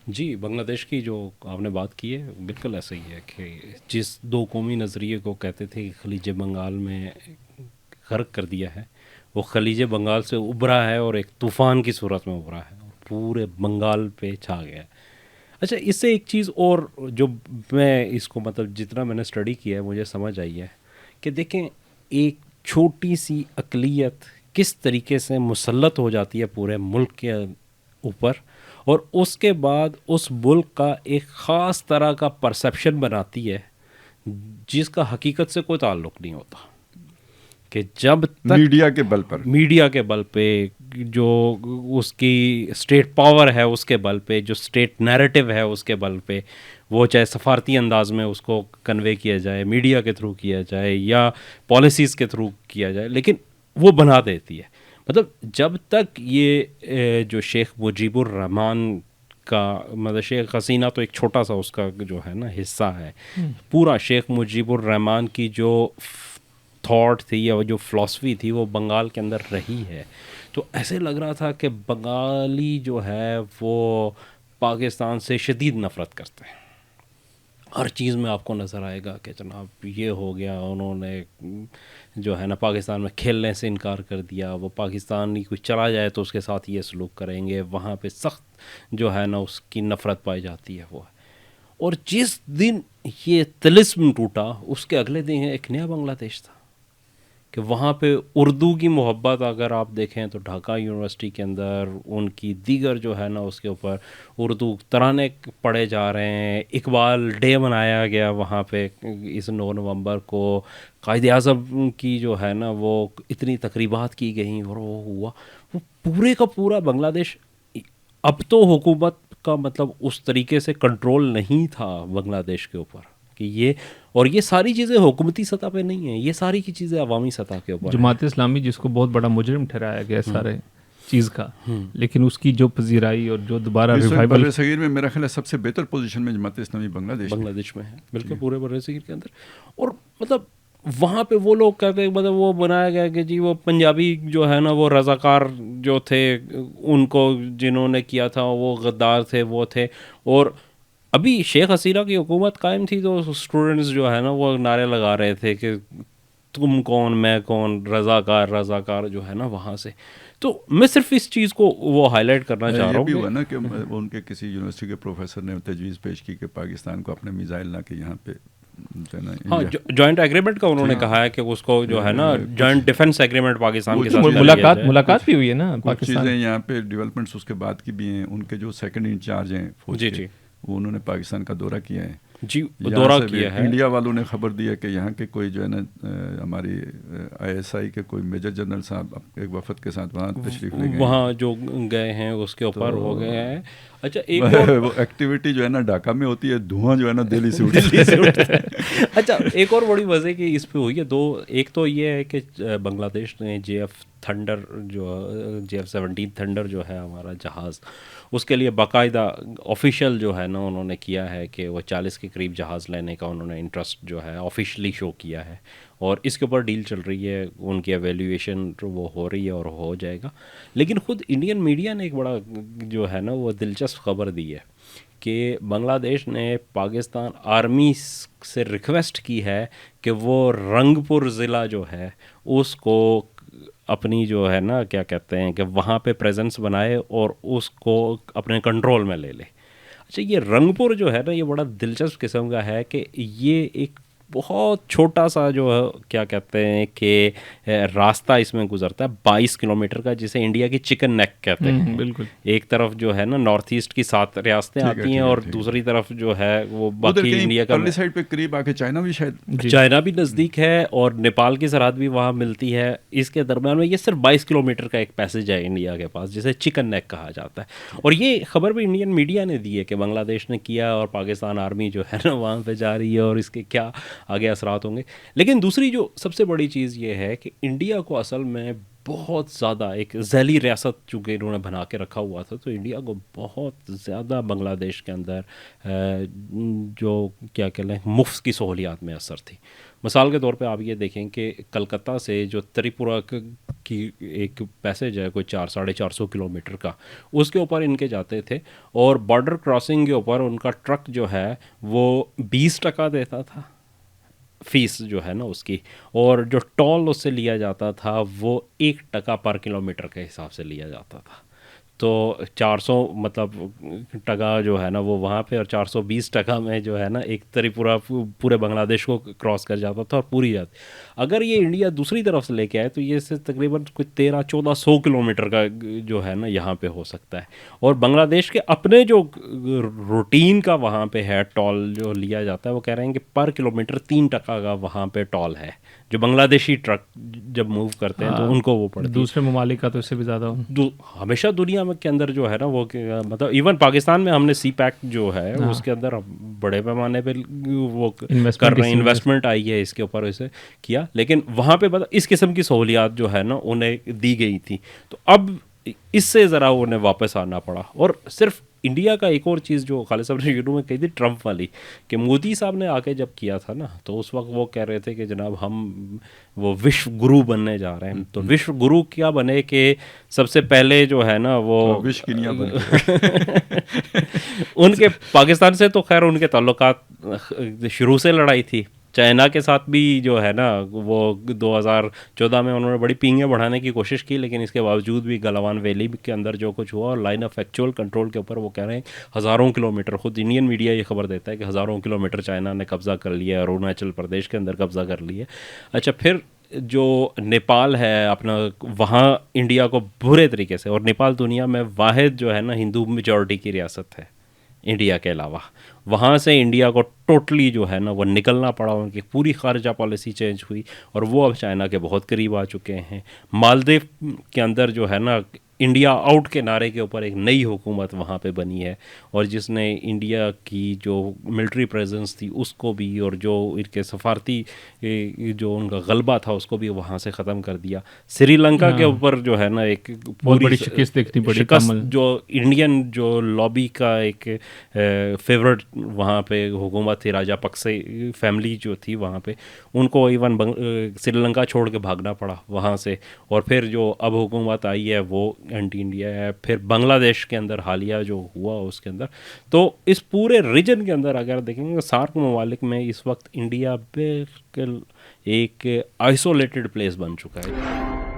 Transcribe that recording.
जी, बांग्लादेश की जो आपने बात की है बिल्कुल ऐसा ही है कि जिस दो कौमी नज़रिए को कहते थे कि खलीज बंगाल में गर्क कर दिया है, वो खलीज बंगाल से उभरा है और एक तूफ़ान की सूरत में उभरा है और पूरे बंगाल पे छा गया है। अच्छा, इससे एक चीज़ और जो मैं इसको मतलब जितना मैंने स्टडी किया है मुझे समझ आई है कि देखें, एक छोटी सी अक़लियत किस तरीके से मुसल्लत हो जाती है पूरे मुल्क के ऊपर, और उसके बाद उस मुल्क का एक ख़ास तरह का परसेप्शन बनाती है जिसका हकीकत से कोई ताल्लुक़ नहीं होता। कि जब तक मीडिया के बल पर, मीडिया के बल पे, जो उसकी स्टेट पावर है उसके बल पे, जो स्टेट नैरेटिव है उसके बल पे, वो चाहे सफारती अंदाज में उसको कन्वे किया जाए, मीडिया के थ्रू किया जाए या पॉलिसीज़ के थ्रू किया जाए, लेकिन वो बना देती है। मतलब जब तक ये जो शेख मुजीबुर रहमान का मतलब शेख हसीना तो एक छोटा सा उसका जो है ना हिस्सा है, पूरा शेख मुजीबुर रहमान की जो थॉट थी या जो फ़िलासफ़ी थी वो बंगाल के अंदर रही है। तो ऐसे लग रहा था कि बंगाली जो है वो पाकिस्तान से शदीद नफ़रत करते हैं। हर चीज़ में आपको नज़र आएगा कि जनाब ये हो गया, उन्होंने जो है ना पाकिस्तान में खेलने से इनकार कर दिया, वो पाकिस्तानी कोई चला जाए तो उसके साथ ये सलूक करेंगे, वहाँ पे सख्त जो है ना उसकी नफ़रत पाई जाती है वो। और जिस दिन ये तिलिस्म टूटा उसके अगले दिन एक नया बांग्लादेश था कि वहाँ पे उर्दू की मोहब्बत अगर आप देखें तो ढाका यूनिवर्सिटी के अंदर उनकी दीगर जो है ना उसके ऊपर उर्दू तराने पढ़े जा रहे हैं। इकबाल डे मनाया गया वहाँ पे इस 9 नवंबर को, कायद आज़म की जो है ना वो इतनी तकरीबात की गई और वो हुआ। वो पूरे का पूरा बांग्लादेश, अब तो हुकूमत का मतलब उस तरीके से कंट्रोल नहीं था बांग्लादेश के ऊपर कि ये, और ये सारी चीज़ें हुकूमती सतह पे नहीं है, ये सारी की चीज़ें अवामी सतह के ऊपर हैं। जमात इस्लामी जिसको बहुत बड़ा मुजरिम ठहराया गया सारे चीज़ का, लेकिन उसकी जो पजीराई और जो दोबारा इस वक्त रिवाइवल, बर्रे सगीर में मेरा ख्याल है सबसे बेहतर पोजीशन में जमात इस्लामी बांग्लादेश में है, बिल्कुल पूरे बर्रे सगीर के अंदर। और मतलब वहाँ पे वो लोग कहते हैं, मतलब वो बनाया गया कि जी वो पंजाबी जो है ना वो रज़ाकार जो थे, उनको जिन्होंने किया था वो गद्दार थे, वो थे। और अभी शेख हसीना की हुकूमत कायम थी तो स्टूडेंट्स जो है ना वो नारे लगा रहे थे कि तुम कौन मैं कौन, रज़ाकार रज़ाकार जो है ना वहाँ से। तो मैं सिर्फ इस चीज़ को वो हाईलाइट करना चाह ये रहा भी हूँ हुआ ना कि उनके किसी यूनिवर्सिटी के प्रोफेसर ने तजवीज़ पेश की कि पाकिस्तान को अपने मिसाइल ना कि यहाँ पे जो है ना हाँ, इंडिया जॉइंट एग्रीमेंट का उन्होंने कहा है कि उसको जो है ना जॉइंट डिफेंस एग्रीमेंट पाकिस्तान के साथ कर लिया जाए। मुलाकात भी हुई है ना कुछ पाकिस्तान। चीज़ें यहाँ पे डेवलपमेंट्स उसके बाद की भी हैं। उनके जो सेकंड इंचार्ज हैं फौज जी के, जी वो उन्होंने पाकिस्तान का दौरा किया है। जी, यहाँ दौरा से भी किया है। इंडिया वालों ने खबर दी है कि यहाँ के कोई जो है ना हमारी ISI के कोई मेजर जनरल साहब एक वफद के साथ वहाँ तशरीफ़ ले गए वहाँ हैं। जो गए हैं उसके ऊपर हो गए तो हैं। अच्छा, एक और वो एक्टिविटी जो है ना ढाका में होती है, धुआं जो है ना दिल्ली से उठता दिल्ली से उठता है। है। अच्छा, एक और बड़ी मज़े की इस पे हुई है दो। एक तो ये है कि बांग्लादेश ने JF थंडर जो JF-17 थंडर जो है हमारा जहाज़, उसके लिए बाकायदा ऑफिशियल जो है ना उन्होंने किया है कि वो 40 के करीब जहाज़ लेने का उन्होंने इंटरेस्ट जो है ऑफिशियली शो किया है और इसके ऊपर डील चल रही है, उनकी एवेल्यूएशन वो हो रही है और हो जाएगा। लेकिन ख़ुद इंडियन मीडिया ने एक बड़ा जो है ना वो दिलचस्प खबर दी है कि बांग्लादेश ने पाकिस्तान आर्मी से रिक्वेस्ट की है कि वो रंगपुर ज़िला जो है उसको अपनी जो है ना क्या कहते हैं कि वहाँ पे प्रेजेंस बनाए और उसको अपने कंट्रोल में ले ले। अच्छा, ये रंगपुर जो है ना ये बड़ा दिलचस्प किस्म का है कि ये एक बहुत छोटा सा जो है क्या कहते हैं कि रास्ता इसमें गुजरता है 22 किलोमीटर का, जिसे इंडिया की चिकन नेक कहते हैं। बिल्कुल। एक तरफ जो है ना नॉर्थ ईस्ट की 7 रियासतें आती हैं और दूसरी तरफ जो है वो उधर बाकी कहीं इंडिया का परली साइड पे करीब आके चाइना भी शायद, चाइना भी नज़दीक है और नेपाल की सरहद भी वहाँ मिलती है। इसके दरम्यान में ये सिर्फ 22 किलोमीटर का एक पैसेज है इंडिया के पास, जिसे चिकन नेक कहा जाता है। और ये खबर भी इंडियन मीडिया ने दी है कि बांग्लादेश ने किया और पाकिस्तान आर्मी जो है ना वहाँ पे जा रही है और इसके क्या आगे असरात होंगे। लेकिन दूसरी जो सबसे बड़ी चीज़ ये है कि इंडिया को असल में बहुत ज़्यादा एक जैली रियासत चूँकि इन्होंने बना के रखा हुआ था, तो इंडिया को बहुत ज़्यादा बांग्लादेश के अंदर जो क्या कह लें मुफ्त की सहूलियात में असर थी। मिसाल के तौर पे आप ये देखें कि कलकत्ता से जो त्रिपुरा की एक पैसेज है कोई 400-450 किलोमीटर का, उसके ऊपर इनके जाते थे और बॉर्डर क्रॉसिंग के ऊपर उनका ट्रक जो है वो 20% देता था फीस जो है ना उसकी, और जो टोल उससे लिया जाता था वो 1% पर किलोमीटर के हिसाब से लिया जाता था। तो 400 मतलब टका जो है ना वो वहाँ पे, और 420 टका में जो है ना एक त्रिपुरा पूरे बांग्लादेश को क्रॉस कर जाता था और पूरी जाती। अगर ये इंडिया दूसरी तरफ से लेके आए तो ये से तकरीबन कुछ 1300-1400 किलोमीटर का जो है ना यहाँ पे हो सकता है। और बांग्लादेश के अपने जो रूटीन का वहाँ पे है टोल जो लिया जाता है, वो कह रहे हैं कि पर किलोमीटर 3% का वहाँ पे टोल है, जो बांग्लादेशी ट्रक जब मूव करते हैं तो उनको वो पड़ती है। दूसरे ममालिक का तो इससे भी ज़्यादा हमेशा दुनिया में के अंदर जो है ना वो मतलब इवन पाकिस्तान में हमने सी पैक जो है उसके अंदर बड़े पैमाने पे वो कर रहे हैं, इन्वेस्टमेंट आई है इसके ऊपर इसे किया, लेकिन वहाँ पे मतलब इस किस्म की सहूलियात जो है ना उन्हें दी गई थी। तो अब इससे ज़रा उन्हें वापस आना पड़ा। और सिर्फ इंडिया का एक और चीज़ जो खालिद साहब ने शुरू में कही थी ट्रम्प वाली, कि मोदी साहब ने आके जब किया था ना तो उस वक्त वो कह रहे थे कि जनाब हम वो विश्व गुरु बनने जा रहे हैं। तो विश्व गुरु क्या बने कि सबसे पहले जो है ना वो विश्व किनिया बने उनके पाकिस्तान से तो खैर उनके ताल्लुकात शुरू से लड़ाई थी। चाइना के साथ भी जो है ना वो 2014 में उन्होंने बड़ी पींगे बढ़ाने की कोशिश की, लेकिन इसके बावजूद भी गलवान वैली के अंदर जो कुछ हुआ और लाइन ऑफ एक्चुअल कंट्रोल के ऊपर वो कह रहे हैं हज़ारों किलोमीटर, खुद इंडियन मीडिया ये खबर देता है कि हज़ारों किलोमीटर चाइना ने कब्ज़ा कर लिया है, अरुणाचल प्रदेश के अंदर कब्ज़ा कर लिया है। अच्छा, फिर जो नेपाल है अपना, वहाँ इंडिया को बुरे तरीके से, और नेपाल दुनिया में वाहिद जो है ना हिंदू मेजॉरिटी की रियासत है इंडिया के अलावा, वहाँ से इंडिया को टोटली जो है ना वो निकलना पड़ा। उनकी पूरी खारजा पॉलिसी चेंज हुई और वो अब चाइना के बहुत करीब आ चुके हैं। मालदीव के अंदर जो है ना इंडिया आउट के नारे के ऊपर एक नई हुकूमत वहाँ पे बनी है, और जिसने इंडिया की जो मिलिट्री प्रेजेंस थी उसको भी, और जो इनके सफारती जो उनका गलबा था उसको भी वहाँ से ख़त्म कर दिया। श्रीलंका के ऊपर जो है ना एक बहुत बड़ी शिकस्त देखनी पड़ी, शिकस्त जो इंडियन जो लॉबी का एक फेवरेट वहाँ पे हुकूमत थी, राजा पक्से फैमिली जो थी वहाँ पे, उनको इवन श्रीलंका छोड़ के भागना पड़ा वहाँ से। और फिर जो अब हुकूमत आई है वो एंटी इंडिया है। फिर बांग्लादेश के अंदर हालिया जो हुआ उसके अंदर, तो इस पूरे रीजन के अंदर अगर देखेंगे सार्क ममालिक में इस वक्त इंडिया बिल्कुल एक आइसोलेटेड प्लेस बन चुका है।